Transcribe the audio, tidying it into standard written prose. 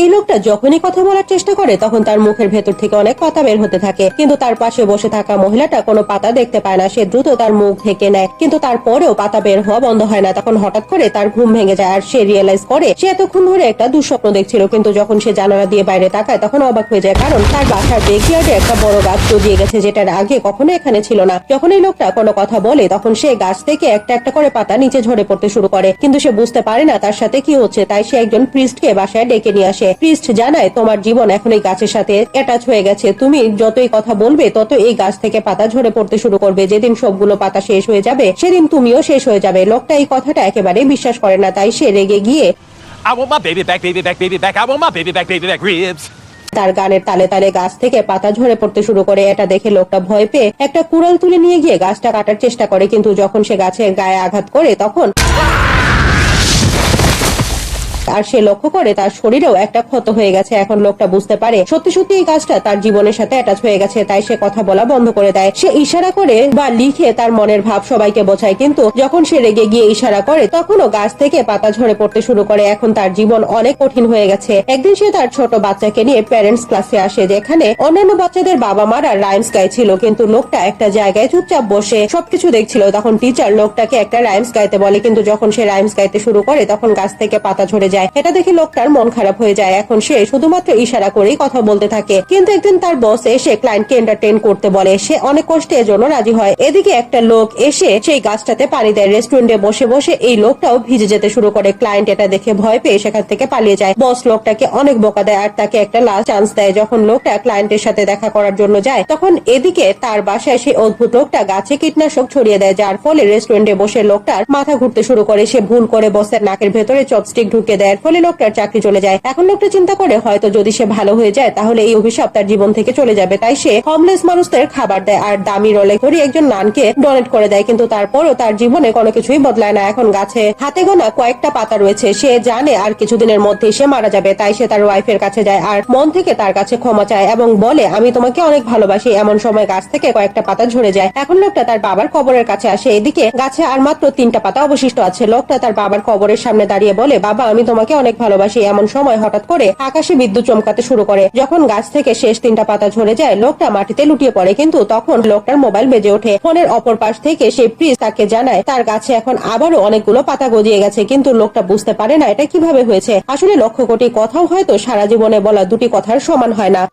এই লোকটা যখনই কথা বলার চেষ্টা করে তখন তার মুখের ভেতর থেকে অনেক পাতা বের হতে থাকে, কিন্তু তার পাশে বসে থাকা মহিলাটা কোনো পাতা দেখতে পায় না। সে দ্রুত তার মুখ ঢেকে নেয়, কিন্তু তারপরেও পাতা বের হওয়া বন্ধ হয় না। তখন হঠাৎ করে তার ঘুম ভেঙে যায় আর সে রিয়েলাইজ করে সে এতক্ষণ ধরে একটা দুঃস্বপ্ন দেখছিল। কিন্তু যখন সে জানালা দিয়ে বাইরে তাকায় তখন অবাক হয়ে যায়, কারণ তার বাসার ব্যাকইয়ার্ডে একটা বড় গাছ গজিয়ে গেছে, যেটার আগে কখনো এখানে ছিল না। যখন এই লোকটা কোনো কথা বলে তখন সে গাছ থেকে একটা একটা করে পাতা নিচে ঝরে পড়তে শুরু করে, কিন্তু সে বুঝতে পারে না তার সাথে কি হচ্ছে। তাই সে একজন প্রিস্টকে বাসায় ডেকে নিয়ে আসে। প্রিস্ট জানায়, তোমার জীবন এখন এই গাছের সাথে অ্যাটাচ হয়ে গেছে, তুমি যতই কথা বলবে তত এই গাছ থেকে পাতা ঝরে পড়তে শুরু করবে। যেদিন সবগুলো পাতা শেষ হয়ে যাবে সেদিন তুমিও শেষ হয়ে যাবে। লোকটা এই কথাটা একেবারে বিশ্বাস করে না, তাই সে রেগে গিয়ে I want my baby back, baby back, baby back. I want my baby back ribs. তার গানের তালে তালে গাছ থেকে পাতা ঝরে পড়তে শুরু করে। এটা দেখে লোকটা ভয় পেয়ে একটা কুড়াল তুলে নিয়ে গিয়ে গাছটা কাটার চেষ্টা করে, কিন্তু যখন সে গাছের গায়ে আঘাত করে তখন আর সে লক্ষ্য করে তার শরীরেও একটা ক্ষত হয়ে গেছে। এখন লোকটা বুঝতে পারে সত্যি সত্যি এই গাছটা তার জীবনের সাথে অ্যাটাচ হয়ে গেছে, তাই সে কথা বলা বন্ধ করে দেয়। সে ইশারা করে বা লিখে তার মনের ভাব সবাইকে বোঝায়, কিন্তু যখন সে রেগে গিয়ে ইশারা করে তখনও গাছ থেকে পাতা ঝরে পড়তে শুরু করে। এখন তার জীবন অনেক কঠিন হয়ে গেছে। একদিন সে তার ছোট বাচ্চাকে নিয়ে প্যারেন্টস ক্লাসে আসে, যেখানে অন্যান্য বাচ্চাদের বাবা মারা রাইমস গাইছিল, কিন্তু লোকটা একটা জায়গায় চুপচাপ বসে সবকিছু দেখছিল। তখন টিচার লোকটাকে একটা রাইমস গাইতে বলে, কিন্তু যখন সে রাইমস গাইতে শুরু করে তখন গাছ থেকে পাতা ঝরে যায়। এটা দেখে লোকটার মন খারাপ হয়ে যায়। এখন সে শুধুমাত্র ইশারা করেই কথা বলতে থাকে। কিন্তু একদিন তার বস এসে ক্লায়েন্টকে এন্টারটেইন করতে বলে, সে অনেক কষ্টে এজন্য রাজি হয়। এদিকে একটা লোক এসে সেই গাছটাতে পানি দেয়। রেস্টুরেন্টে বসে বসে এই লোকটাও ভিজে যেতে শুরু করে। ক্লায়েন্ট এটা দেখে ভয় পেয়ে সেখান থেকে পালিয়ে যায়। বস লোকটাকে অনেক বকা দেয় আর তাকে একটা লাস্ট চান্স দেয়। যখন লোকটা ক্লায়েন্টের সাথে দেখা করার জন্য যায় তখন এদিকে তার বাসায় সেই অদ্ভুত লোকটা গাছে কীটনাশক ছড়িয়ে দেয়, যার ফলে রেস্টুরেন্টে বসে লোকটার মাথা ঘুরতে শুরু করে। সে ভুল করে বসের নাকের ভেতরে চপস্টিক ঢুকিয়ে দেয়, ফলে লোকটার চাকরি চলে যায়। এখন লোকটা চিন্তা করে হয়তো যদি সে ভালো হয়ে যায় তাহলে এই অভিশাপ তার জীবন থেকে চলে যাবে। তাই সে হোমলেস মানুষদের খাবার দেয় আর দামি রলে করে একজন নানকে ডোনেট করে দেয়, কিন্তু তারপরও তার জীবনে কোনো কিছুই বদলায় না। এখন গাছে হাতে গোনা কয়েকটা পাতা রয়েছে। সে জানে আর কিছুদিনের মধ্যেই সে মারা যাবে, তাই সে তার ওয়াইফের কাছে যায় আর মন থেকে তার কাছে ক্ষমা চায় এবং বলে, আমি তোমাকে অনেক ভালোবাসি। এমন সময় গাছ থেকে কয়েকটা পাতা ঝরে যায়। এখন লোকটা তার বাবার কবরের কাছে আসে। এদিকে গাছে আর মাত্র 3টা পাতা অবশিষ্ট আছে। লোকটা তার বাবার কবরের সামনে দাঁড়িয়ে বলে, বাবা আমি তোমাকে অনেক ভালোবাসি। এমন সময় হঠাৎ করে আকাশে বিদ্যুৎ চমকাতে শুরু করে। যখন গাছ থেকে শেষ 3টা পাতা ঝরে যায় লোকটা মাটিতে লুটিয়ে পড়ে, কিন্তু তখন লোকটার মোবাইল বেজে ওঠে। ফোনের অপর পাশ থেকে সেই প্রিন্স তাকে জানায় তার গাছে এখন আবারও অনেকগুলো পাতা গজিয়ে গেছে, কিন্তু লোকটা বুঝতে পারে না এটা কিভাবে হয়েছে। আসলে লক্ষ কোটি কথাও হয়তো সারা জীবনে বলা দুটি কথার সমান হয় না।